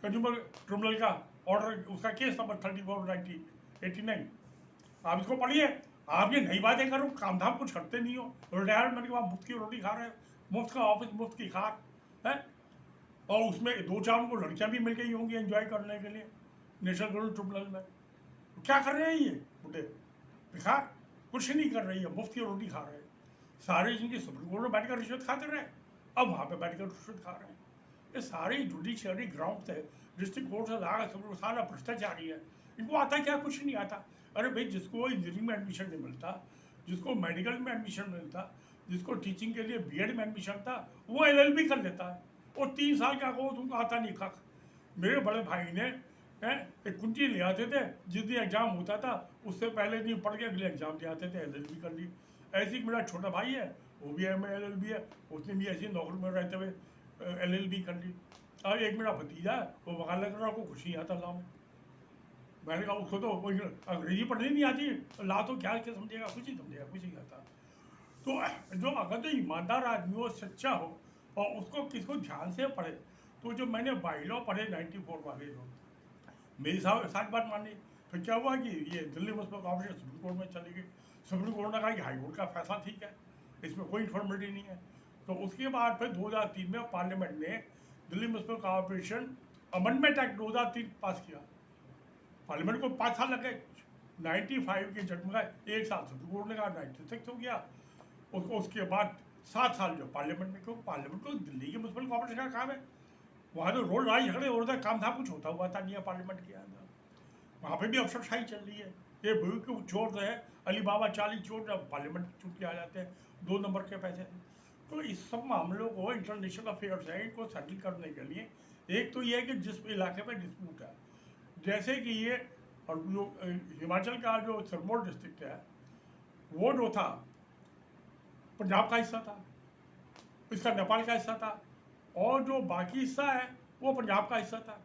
कंज्यूमर ट्रिब्यूनल का ऑर्डर, उसका केस नंबर 34/89, आप इसको पढ़िए। आप ये नई बातें करो, काम धाम कुछ करते नहीं हो, रिटायरमेंट के बाद मुफ्त की रोटी खा रहे हैं, मुफ्त का ऑफिस, मुफ्त की कार है, और उसमें 2-4 उनको लड़कियाँ भी मिल गई होंगी एंजॉय करने के लिए नेशनल क्रिमिनल ट्रिब्यूनल में। क्या कर रहे हैं ये बुढ़े बेकार, कुछ नहीं कर रही है, मुफ्त की रोटी खा रहे हैं। सारे जिनकी सुप्रीम कोर्ट में बैठकर रिश्वत खाते रहे, अब वहाँ पे बैठकर रिश्वत खा रहे हैं। ये सारी जुडिशरी ग्राउंड है, डिस्ट्रिक्ट कोर्ट से लाकर सब लोग सारा भ्रष्टाचारी है। इनको आता क्या? कुछ नहीं आता। अरे भाई, जिसको इंजीनियरिंग में एडमिशन नहीं मिलता, जिसको मेडिकल में एडमिशन मिलता, जिसको टीचिंग के लिए बीएड में एडमिशन था, वो एलएलबी कर लेता है। और 3 साल का कोर्स उनको आता नहीं कख। मेरे बड़े भाई ने एक कुंजी ले आते थे, जिस दिन एग्जाम होता था उससे पहले दिन पढ़ के अगले एग्जाम दे आते थे, एलएलबी कर ली। ऐसे ही मेरा छोटा भाई है, वो भी एम एलएलबी है, उसने भी ऐसी नौकरी में रहते हुए एलएलबी कर ली। और एक मेरा भतीजा है, वो वकालत कर रहा, को कुछ नहीं आता ला में। मैंने कहा उसको तो अंग्रेजी पढ़नी नहीं आती, ला तो क्या समझेगा, कुछ ही समझेगा, कुछ नहीं आता। तो जो अगर तो ईमानदार आदमी हो, सच्चा हो, और उसको किसको ध्यान से पढ़े, तो जो मैंने बाई लॉ पढ़े 94 वाले जो, मेरी साथ बात मानी। फिर क्या हुआ कि ये दिल्ली मुस्लिम कॉर्पोरेशन सुप्रीम कोर्ट में चली गई। सुप्रीम कोर्ट ने कहा कि हाई कोर्ट का फैसला ठीक है, इसमें कोई इन्फॉर्मिटी नहीं है। तो उसके बाद फिर 2003 में पार्लियामेंट ने दिल्ली मुस्लिम कॉर्पोरेशन अमेंडमेंट एक्ट 2003 पास किया। पार्लियामेंट को 5 साल लगे। 95 के जन्म का 1 साल सुप्रीम कोर्ट ने कहा, 96 हो गया उसको। उसके बाद 7 साल जो पार्लियामेंट में, क्यों? पार्लियामेंट को दिल्ली के मुस्लिम कॉर्पोरेशन का काम है, वहाँ तो रोड लड़ाई झगड़े हो रहे थे, काम था कुछ होता हुआ था नहीं है पार्लियामेंट के अंदर। वहाँ पे भी अफसरशाही चल रही है। ये भूल के चोर है, अली बाबा 40 चोर जब पार्लियामेंट चुन के आ जाते हैं 2 नंबर के पैसे। तो इस सब मामलों को इंटरनेशनल अफेयर्स है, इनको सेटल करने के लिए एक तो ये है कि जिस इलाके में डिस्प्यूट है, जैसे कि ये, और जो हिमाचल का जो सिरमौर डिस्ट्रिक्ट है, वो जो था पंजाब का हिस्सा था, इसका नेपाल का हिस्सा था, और जो बाकी हिस्सा है वो पंजाब का हिस्सा था।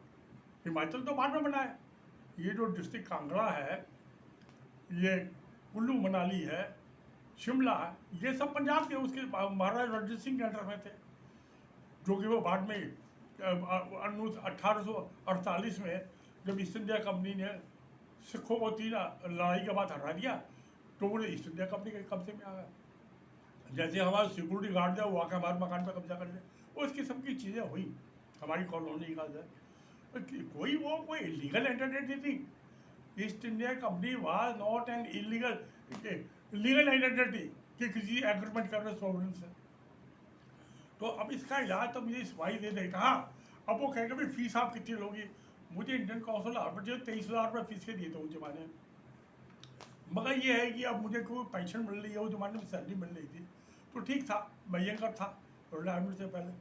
हिमाचल तो बाद में बना है। ये जो डिस्ट्रिक्ट कांगड़ा है, ये कुल्लू मनाली है, शिमला है, ये सब पंजाब के, उसके महाराजा रणजीत सिंह के अंडर में थे, जो कि वो बाद में 1848 में जब ईस्ट इंडिया कंपनी ने सिखों को 3 लड़ाई के बाद हरा दिया, तो वो ईस्ट इंडिया कंपनी के कब्जे में आ गया। जैसे हमारे सिक्योरिटी गार्ड है, वो आके हमारे मकान पर कब्जा कर ले, उस किस्म की चीज़ें हुई हमारी कॉलोनी का। कोई इलीगल एंटिटी थी। East India company was not an legal identity कि किसी एग्रीमेंट कर रहे सोवरेन से। तो अब इसका इलाज तो मुझे इस्माइल दे देगा। हाँ, अब वो कहेगा भाई फीस आप कितनी लोगी? मुझे इंडियन काउंसिल आर्बिट्रेज 23,000 रुपये फीस के दिए थे उस जमाने में। मगर ये है कि अब मुझे कोई पेंशन मिल रही है, उस जमाने में सैलरी मिल रही थी तो ठीक था, मैं यंगर था रिटायरमेंट से पहले।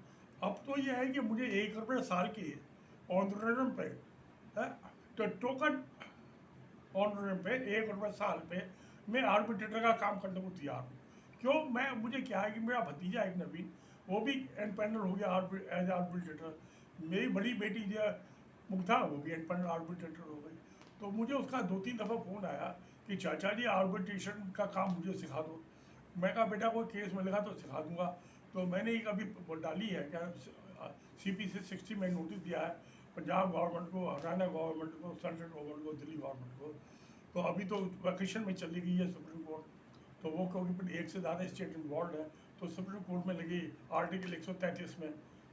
अब तो ये है कि मुझे 1 रुपये साल की ऑनरेंट पे है, तो टोकन ऑनरेंट पे 1 रुपये साल पे मैं आर्बिट्रेटर का काम करने को तैयार हूँ। क्यों? मुझे क्या है कि मेरा भतीजा एक नवीन, वो भी एंड हो गया एज आर्बिट्रेटर। मेरी बड़ी बेटी जो मुग्धा, वो भी एंड आर्बिट्रेटर हो गई। तो मुझे उसका 2-3 दफ़ा फ़ोन आया कि चाचा जी आर्बिट्रेशन का काम मुझे सिखा दो। मैं कहा बेटा कोई केस मिलेगा तो सिखा दूंगा। तो मैंने एक अभी डाली है क्या, CPC 60 में नोटिस दिया है पंजाब गवर्नमेंट को, हरियाणा गवर्नमेंट को, सेंट्रल गवर्नमेंट को, दिल्ली गवर्नमेंट को। तो अभी तो वैकेशन में चली गई है सुप्रीम कोर्ट, तो वो क्योंकि 1 से ज़्यादा स्टेट इन्वॉल्व है, तो सुप्रीम कोर्ट में लगी आर्टिकल 133 में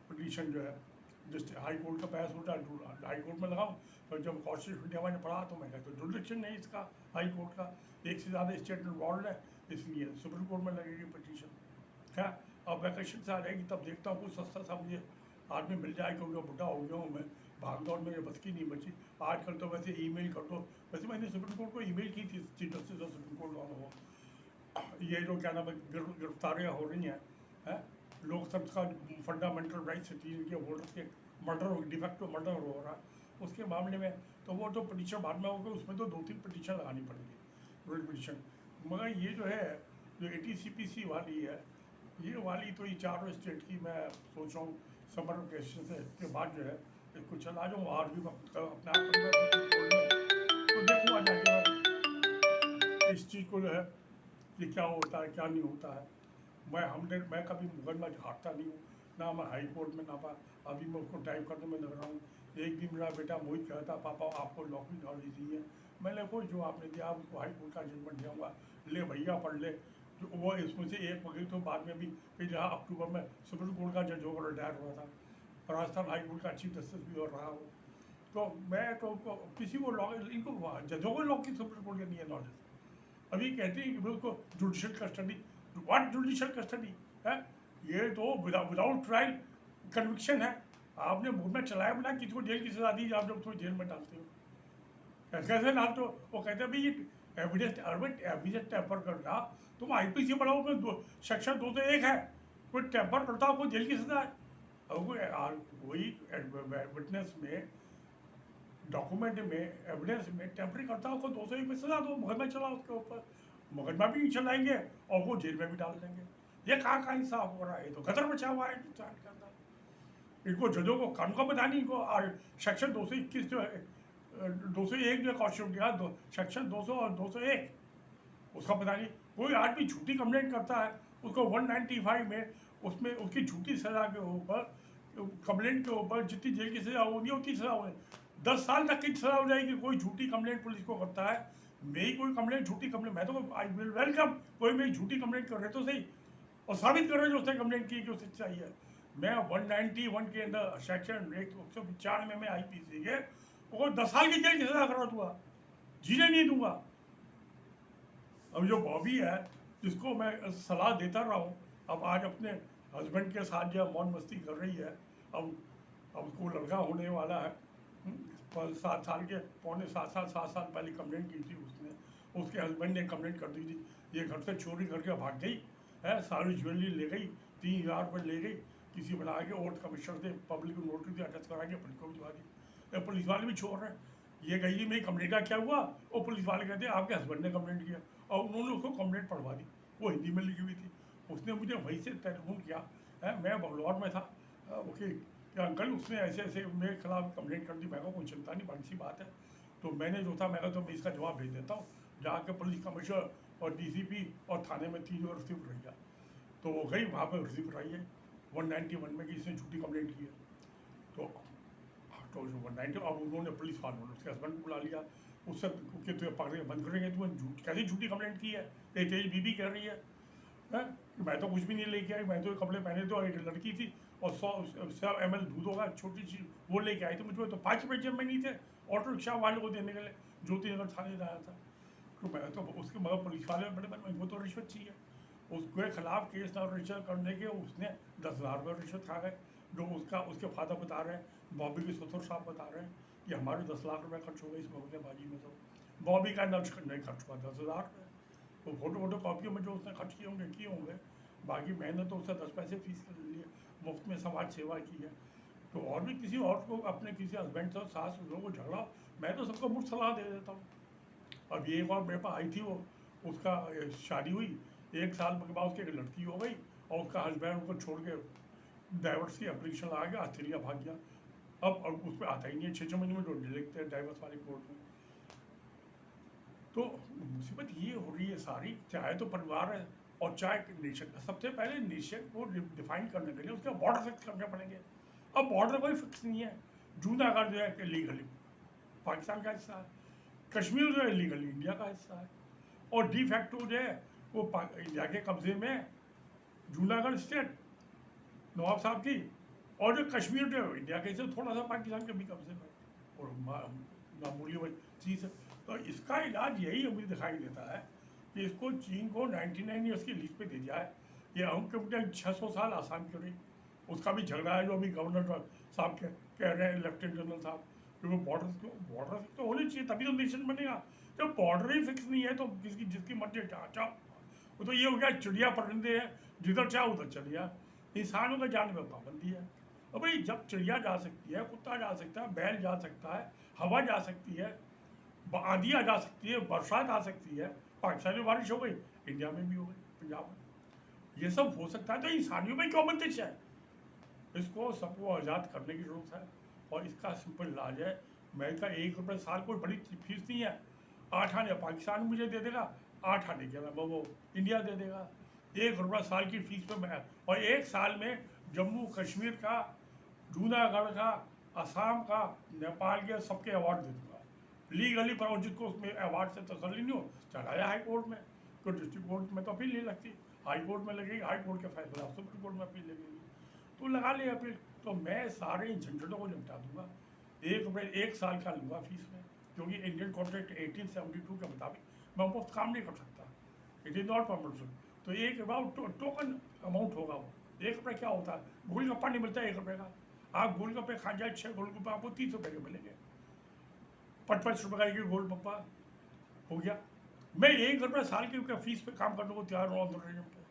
पिटीशन जो है हाई कोर्ट का पास होता है, हाई कोर्ट में लगाऊँ। तो जब कॉन्स्टिट्यूशन इंडिया मैंने पढ़ा तो मैं कहता तो जुडिक्शन नहीं इसका, हाई कोर्ट का 1 से ज़्यादा स्टेट इन्वॉल्व है, इसलिए सुप्रीम कोर्ट में लगेगी पिटीशन। क्या अब वैकेशन से आ जाएगी तब देखता हूँ कुछ सस्ता सा मुझे आदमी मिल जाए, क्योंकि बुढ़ा हो गया हूँ मैं, भाग दौड़ में बस की नहीं बची। आजकल तो वैसे ईमेल कर दो, वैसे मैंने सुप्रीम कोर्ट को ईमेल की थी chief justice of supreme court वालों को। ये जो क्या नाम है गिरफ्तारियाँ हो रही हैं, लोकतंत्र का फंडामेंटल राइट सिटीजन के वोटर्स के मर्डर, डिफेक्टिव मर्डर हो रहा है, उसके मामले में तो वो तो पिटीशन बाद में होगा, उसमें तो 2-3 पिटीशन लगानी पड़ेगी, रोड पिटीशन। मगर ये जो है जो ATCPC वाली है, ये वाली तो ये 4 स्टेट की मैं सोच रहा हूँ समर वेकेशन से के बाद जो है इसको चला जाऊँ, और भी अपने आप तो देखूँ आ जाके इस चीज़ को जो है कि क्या होता है क्या नहीं होता है। मैं कभी मुकदमा हारता नहीं हूँ, ना मैं हाई कोर्ट में, ना अभी मैं उसको टाइप करने में लग रहा हूँ। एक दिन मेरा बेटा मोहित कहता पापा आपको लॉ की नॉलेज नहीं है। मैंने कोई जो आपने दिया आप उसको हाई कोर्ट का जजमेंट दिया, ले भैया पढ़ ले। जो वो इसमें से एक वकील तो बाद में भी फिर जहाँ अक्टूबर में सुप्रीम कोर्ट का जज होकर रिटायर हुआ था, राजस्थान हाई कोर्ट का चीफ जस्टिस भी और रहा हो। तो मैं तो किसी को लॉ, इनको जजों को लॉ की सुप्रीम कोर्ट के नहीं है नॉलेज। अभी कहते हैं कि उसको judicial custody, what judicial custody है? ये तो विदाउट ट्रायल कन्विक्शन है, आपने मूवमेंट चलाया बिना किसी को जेल की सजा दी, आप जब उसको जेल में डालते हो कैसे डालते हो? वो कहते हैं भाई ये एविडेंस टेम्पर करना, तुम आईपीसी बढ़ाओ में सेक्शन 201 है, कोई टेम्पर करता हो कोई जेल की सजा है? वही विटनेस में, डॉक्यूमेंट में, एविडेंस में टेम्परिंग करता हो को 201 में सजा दो, मुकदमा चलाओ उसके ऊपर, मुकदमा भी चलाएंगे और वो जेल में भी डाल देंगे। ये कहाँ इंसाफ हो रहा है? तो गदर मचा हुआ है हिंदुस्तान के अंदर। इनको जजों को कानून का पता नहीं, इनको सेक्शन 221 जो है 201 जो कॉन्स्टिट्यूशन दिया, सेक्शन 200 और 201 उसका पता नहीं। कोई आदमी झूठी कंप्लेंट करता है, उसको 195 में उसमें उसकी झूठी सजा के ऊपर, कंप्लेंट के ऊपर जितनी जेल की सजा होगी उतनी सजा होगी, 10 साल तक की सजा हो जाएगी। कोई झूठी कंप्लेंट पुलिस को करता है, मेरी कोई कंप्लेंट झूठी कंप्लेंट, मैं तो आई विल वेलकम, कोई मेरी झूठी कंप्लेंट कर रहे तो सही और साबित कर रहे जो उसने कंप्लेंट की कि उसे चाहिए। मैं 191 के अंदर सेक्शन 195 में आईपीसी के वो 10 साल की जेल की सजा करा दूंगा, जीने नहीं दूंगा। अब जो बॉबी है जिसको मैं सलाह देता रहा हूँ, अब आज अपने हस्बैंड के साथ जो मौज मस्ती कर रही है, अब उसको लड़का होने वाला है, 7 साल के, पौने 7 साल पहले कंप्लेंट की थी उसने, उसके हस्बैंड ने कंप्लेंट कर दी थी, ये घर से चोरी करके भाग गई है, सारी ज्वेलरी ले गई, 3000 रुपये ले गई, किसी बना के ओट कमिश्नर से पब्लिक को नोटिस अटैच करा के पुलिस को भिजवा दी। पुलिस वाले भी छोड़ रहे हैं, ये कहिए मेरी कंप्लेंट का क्या हुआ, वो पुलिस वाले कहते हैं आपके हस्बैंड ने कंप्लेंट किया, और उन्होंने उसको कंप्लेंट पढ़वा दी, वो हिंदी में लिखी हुई थी। उसने मुझे वहीं से टेलीफोन किया है, मैं बंगलौर में था, ओके अंकल उसने ऐसे ऐसे मेरे खिलाफ कंप्लेंट कर दी। मैं कोई चिंता नहीं, बड़ी सी बात है। तो मैंने जो था मैं तो मैं इसका जवाब भेज देता हूँ, जाके पुलिस कमिश्नर और डीसीपी और थाने में 3 बार रिसीव रही है, तो वो गई वहाँ पर रिसीव कराई है 191 में कि इसने झूठी कंप्लेंट की है। तो 190, अब उन्होंने पुलिस वालों ने उसके हस्बैंड को बुला लिया, उससे कि तुझे पकड़ के बंद करेंगे, तुम्हें कैसी झूठी कंप्लेंट की है, ये तेरी बीबी कह रही है मैं तो कुछ भी नहीं लेके आई, मैं तो कपड़े पहने तो एक लड़की थी और 100 ml दूध होगा छोटी सी वो लेके आई थी, मुझे तो 5 रुपये जेब में नहीं थे ऑटो रिक्शा वाले को देने के लिए, ज्योति नगर थाने लाया था। तो मैं तो उसके मगर पुलिस वाले बड़े वो तो रिश्वत चाहिए, उसके खिलाफ केस ना रजिस्टर करने के उसने 10,000 रुपये रिश्वत खा गए। जो उसके फादर बता रहे हैं, बॉबी के ससुर साहब बता रहे हैं कि हमारे 10 लाख रुपये खर्च हो गए इस मुकदमेबाजी में। तो बॉबी का नहीं खर्च हुआ 10,000 रुपये, तो फोटो कॉपियों में जो उसने खर्च किए होंगे, बाकी मैंने तो उससे 10 पैसे फीस कर लिए, मुफ्त में समाज सेवा की है। तो और भी किसी और को अपने किसी हस्बैंड से सास ससुर को झगड़ा, मैं तो सबको मुफ्त सलाह दे देता हूँ। अब ये एक और मेरे पास आई थी, वो उसका शादी हुई 1 साल के बाद उसकी एक लड़की हो गई और उसका हस्बैंड उसको छोड़ के डाइवर्स की एप्लीकेशन लगा के ऑस्ट्रेलिया भाग गया। अब उस पर आता ही नहीं है, 6 महीने में डोंट लिखते हैं डाइवर्स वाली कोर्ट में। तो मुसीबत ये हो रही है सारी, चाहे तो परिवार है और चाहे नेशन। सबसे पहले नेशन को डिफाइन करने के लिए उसके बॉर्डर फिक्स करने पड़ेंगे। अब बॉर्डर कोई फिक्स नहीं है, जूनागढ़ जो है लीगली पाकिस्तान का हिस्सा है, कश्मीर जो है लीगली इंडिया का हिस्सा है, और डी फैक्टो जो है वो इंडिया के कब्जे में जूनागढ़ स्टेट नवाब साहब की, और जो कश्मीर जो है इंडिया के से थोड़ा सा पाकिस्तान के भी कब्जे में, और मामूली वही चीज़ है। तो इसका इलाज यही मुझे दिखाई देता है कि इसको चीन को 99 ईयर्स की लीज पे दे जाए। ये हम कंप्यूटर 600 साल आसान क्यों नहीं, उसका भी झगड़ा है जो अभी गवर्नर साहब कह रहे हैं, लेफ्टिनेंट जनरल साहब, क्योंकि बॉर्डर फिक्स तो होनी चाहिए तभी तो नेशन बनेगा। जब बॉर्डर ही फिक्स नहीं है तो जिसकी मर्जी चाह वो तो ये हो गया चिड़िया परिंदे हैं, जिधर चाहे उधर चलिए। इंसानों का जान में पाबंदी है। अब भाई जब चिड़िया जा सकती है, कुत्ता जा सकता है, बैल जा सकता है, हवा जा सकती है, आंधी आ जा सकती है, बरसात आ सकती है, पाकिस्तान में बारिश हो गई, इंडिया में भी हो गई, पंजाब में, ये सब हो सकता है। तो इंसानियों में क्यों बंदिश है? इसको सबको आज़ाद करने की जरूरत है और इसका सिंपल इलाज है। अमेरिका 1 रुपये साल कोई बड़ी फीस नहीं है, 8 आने पाकिस्तान मुझे दे देगा, 8 आने के अलावा वो इंडिया दे देगा। 1 रुपया साल की फीस पे मैं, और 1 साल में जम्मू कश्मीर का, जूनागढ़ का, असम का, नेपाल के सबके अवार्ड दे दूँगा लीगली। पर जिसको उसमें अवार्ड से तसल्ली नहीं हो चढ़ाया हाई कोर्ट में, तो डिस्ट्रिक्ट कोर्ट में तो अपील नहीं लगती, हाई कोर्ट में लगेगी, हाई कोर्ट के फैसला सुप्रीम कोर्ट में अपील लगेगी, तो लगा ले अपील। तो मैं सारे झंझटों को निपटा दूंगा, 1 रुपये 1 साल का लूँगा फीस में, क्योंकि इंडियन कॉन्ट्रैक्ट 1872 के मुताबिक मैं मुफ्त काम नहीं कर सकता, इट इज़ नॉट परमिटेड। तो एक अबाउट टोकन अमाउंट होगा वो, 1 रुपये क्या होता है, गोलगप्पा नहीं मिलता 1 रुपये का, आप गोलगप्पे खा जाए 6 गोलगप्पे आपको 30 रुपये के मिलेंगे, 55 रुपये का एक गोलगप्पा हो गया। मैं 1 रुपये साल की फीस पे काम करने को तैयार हूँ ऑनलाइन पे।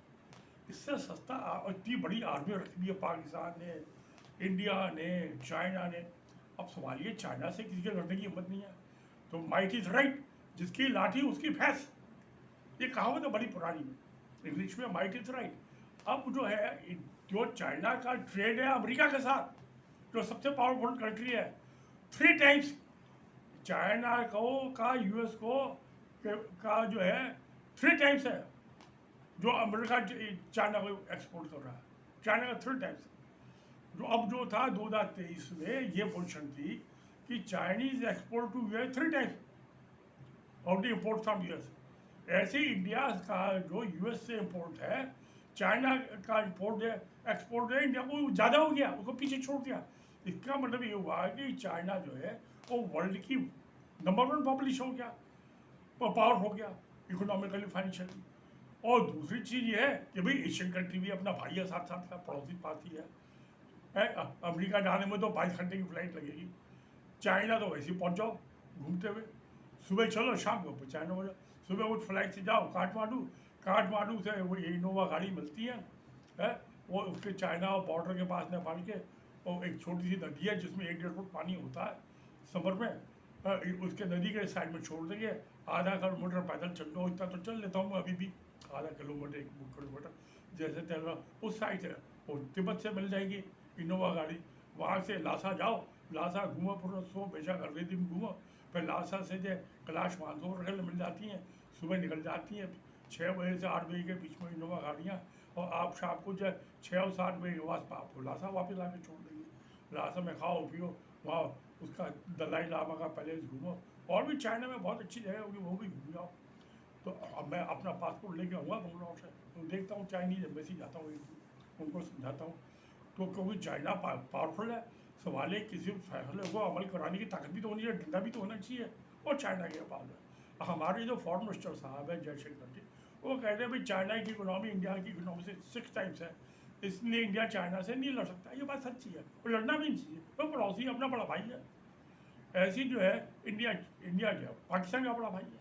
इससे सस्ता इतनी बड़ी आर्मी रख दी है पाकिस्तान ने, इंडिया ने, चाइना ने। अब सवाल ये चाइना से किसी के लड़ने की हिम्मत नहीं है, तो माइट इज राइट, जिसकी लाठी उसकी भैंस, ये कहावत है बड़ी पुरानी, इंग्लिश में माइट इज राइट। अब जो है जो चाइना का ट्रेड है अमेरिका के साथ, जो सबसे पावरफुल कंट्री है, 3 टाइम्स चाइना को का यूएस को का जो है 3 टाइम्स है जो अमेरिका चाइना को एक्सपोर्ट कर रहा है, चाइना का 3 टाइम्स। जो अब जो था 2023 में ये पोजीशन थी कि Chinese export to US 3 times of the import from US. ऐसे इंडिया का जो यूएस से इम्पोर्ट है, चाइना का इम्पोर्ट है, एक्सपोर्ट है, इंडिया को ज़्यादा हो गया, उसको पीछे छोड़ दिया। इसका मतलब ये हुआ कि चाइना जो है वो वर्ल्ड की नंबर 1 पॉपुलेशन हो गया, पावर हो गया इकोनॉमिकली, फाइनेंशियली। और दूसरी चीज़ ये है कि भाई एशियन कंट्री भी अपना भाई है, साथ साथ का पड़ोसी पाती है। अमेरिका जाने में तो 22 घंटे की फ्लाइट लगेगी, चाइना तो वैसे ही पहुँच जाओ घूमते हुए, सुबह चलो शाम को चाइना हो जाओ। सुबह उस फ्लाइट से जाओ काठमांडू से वो इनोवा गाड़ी मिलती है वो उसके चाइना और बॉर्डर के पास नेपाल के, और एक छोटी सी नदी है जिसमें 1-1.5 फुट पानी होता है समर में, उसके नदी के साइड में छोड़ देंगे, आधा किलोमीटर पैदल चल लो, इतना तो चल लेता हूँ अभी भी, आधा किलोमीटर 1 किलोमीटर जैसे तैरना उस साइड से, और तिब्बत से मिल जाएगी इनोवा गाड़ी। वहाँ से लासा जाओ, लासा घूमो पूरा सो बेशक अगले दिन घूमो, फिर लासा से जो कैलाश मानसरोवर मिल जाती हैं, सुबह निकल जाती हैं 6 बजे से 8 बजे के बीच में इनोवा गाड़ियाँ, और आप शाम को जो 6 और 7 बजे के बाद आपको लासा वापस आके छोड़ देंगे। लासा में खाओ पियो, वहाँ उसका दलाई लामा का पैलेस घूमो, और भी चाइना में बहुत अच्छी जगह होगी, वो भी घूम जाओ। तो अब मैं अपना पासपोर्ट लेके आऊँगा बंगलौर से, तो देखता हूँ चाइनीज एम्बेसी जाता हूँ, उनको समझाता हूँ। तो क्योंकि चाइना पावरफुल है, सवाल है किसी फैसले को अमल कराने की ताकत भी तो होनी चाहिए, डंडा भी तो होना चाहिए, और चाइना के पास है। हमारे जो फॉरेन मिनिस्टर साहब है जयशंकर जी, वो कहते हैं भाई चाइना की इकोनॉमी इंडिया की इकोनॉमी से 6 टाइम्स है, इसलिए इंडिया चाइना से नहीं लड़ सकता। ये बात सच्ची है, और लड़ना भी नहीं चाहिए, वो पड़ोसी अपना बड़ा भाई है। ऐसी जो है इंडिया जो है पाकिस्तान का बड़ा भाई है।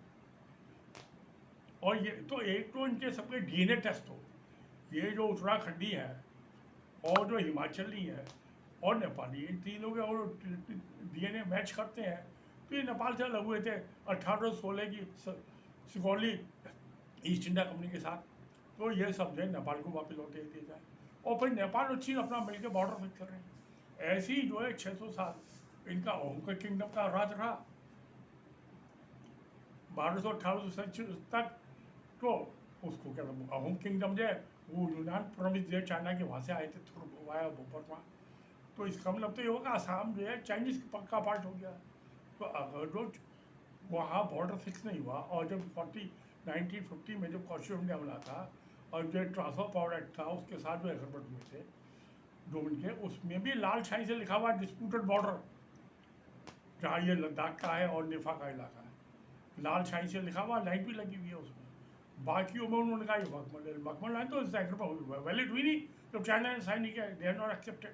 और ये तो एक तो इनके सबके डीएनए टेस्ट हो, ये जो उत्तराखंडी है और जो हिमाचली है और नेपाली, इन तीनों के और डीएनए मैच करते हैं, तो ये नेपाल से अलग हुए थे 1816 की सिकौली ईस्ट इंडिया कंपनी के साथ। तो ये सब जो है नेपाल को वापस लौटे दिया जाए, और फिर नेपाल और चीन अपना मिलकर बॉर्डर फिक्स कर रहे हैं। ऐसी जो है 600 साल इनका होमकर किंगडम का राज रहा, 1200-1800 सेंचुरी तक। तो उसको क्या होम किंगडम जो है वो यूनान प्रोविंस जो चाइना के वहाँ से आए थे थ्रू वाया बोपरमा। तो इसका मतलब तो ये होगा आसाम जो है चाइनीज का पार्ट हो गया। तो अगर जो वहाँ बॉर्डर फिक्स नहीं हुआ, और जब 1950 में जब कॉन्स्टिट्यूशन इंडिया बना था और जो ट्रांसफर पावर एक्ट था उसके साथ जो एग्रीमेंट हुए थे डोमिन के, उसमें भी लाल शाही से लिखा हुआ डिस्प्यूटेड बॉर्डर, जहाँ ये लद्दाख का है और नेफा का इलाका है, लाल शाही से लिखा हुआ, लाइन भी लगी हुई है उसमें। बाकियों में उन्होंने कहा ये मकमल लाइन तो एग्रीमेंट वैलिड हुई नहीं, तो चाइना ने साइन नहीं किया, दे आर नॉट एक्सेप्टेड।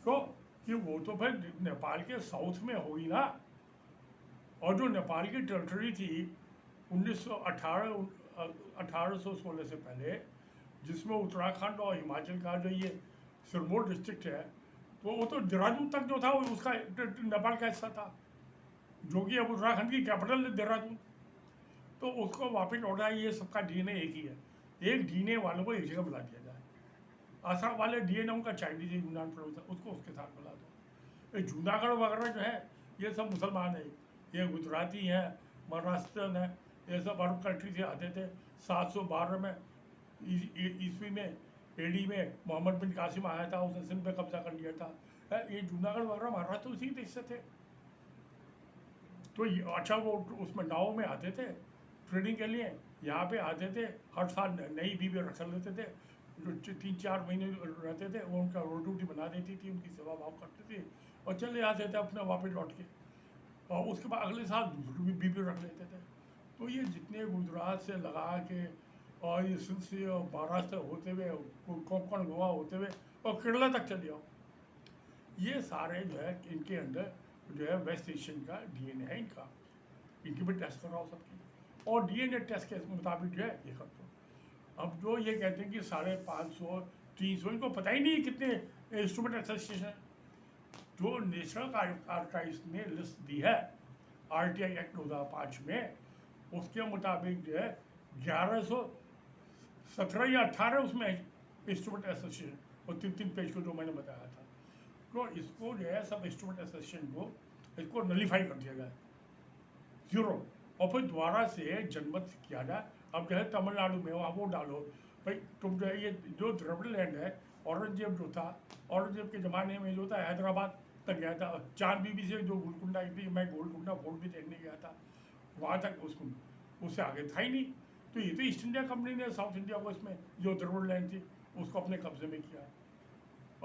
तो कि वो तो फिर नेपाल के साउथ में होगी ना, और जो नेपाल की टेरिटरी थी 1816 से पहले, जिसमें उत्तराखंड और हिमाचल का जो ये सिरमौर डिस्ट्रिक्ट है, तो वो तो देहरादून तक जो था उसका नेपाल का हिस्सा था, जो कि अब उत्तराखंड की कैपिटल है देहरादून। तो उसको वापस लौटा, ये सबका डीएनए एक ही है, एक डीएनए वालों को एक जगह बुला दिया जाए। आसाम वाले डीएनए उनका चाइनीज यूनान प्रोविंस है, उसको उसके साथ बुला दो। ये जूनागढ़ वगैरह जो है ये सब मुसलमान है, ये गुजराती हैं, महाराष्ट्रन है, ये सब अरब कंट्री से आते थे। 712 में ईस्वी में एडी में मोहम्मद बिन कासिम आया था, उसने सिंध पे कब्जा कर लिया था। ये जूनागढ़ वगैरह महाराष्ट्र उसी देश से थे। तो अच्छा वो उसमें नाव में आते थे ट्रेडिंग के लिए, यहाँ पे आते थे, हर साल नई बीवी रख लेते थे, जो 3-4 महीने रहते थे, वो उनका रोटी वोटी बना देती थी, उनकी सेवा भाव करते थे और चले आते थे अपने वापस लौट के, और उसके बाद अगले साल दूसरी भी बीवी रख लेते थे। तो ये जितने गुजरात से लगा के और ये सिंध से और महाराष्ट्र होते हुए कोंकण गोवा होते हुए और केरला तक चले आओ, ये सारे जो है इनके अंदर जो है वेस्ट एशियन का डीएनए है इनका, इनकी भी टेस्ट कराओ सबकी, और डीएनए टेस्ट के मुताबिक जो है ये कर दो। अब जो ये कहते हैं कि 550 300, इनको पता ही नहीं कितने इंस्ट्रूमेंट एसोसिएशन है। जो नेशनल आर्काइव्स ने लिस्ट दी है आरटीआई एक्ट 2005 में, उसके मुताबिक जो है 1117 या 18 उसमें इंस्ट्रूमेंट एसोसिएशन, और 3 पेज को जो मैंने बताया था। तो इसको जो है सब इंस्ट्रूमेंट एसोसिएशन को इसको नलीफाई कर दिया जाए, जीरो, और फिर दोबारा से जनमत किया जाए। अब जो है तमिलनाडु में वहाँ वो डालो भाई, तुम जो है ये जो द्रविड़ लैंड है, औरंगजेब जो था, औरंगजेब के ज़माने में जो था हैदराबाद तक गया था, चांद बीबी से जो गोलकुंडा थी, मैं गोलकुंडा फोर्ट भी देखने गया था, वहाँ तक उसको उससे आगे था ही नहीं। तो ये तो ईस्ट इंडिया कंपनी ने साउथ इंडिया को इसमें जो द्रविड़ लैंड थी उसको अपने कब्जे में किया।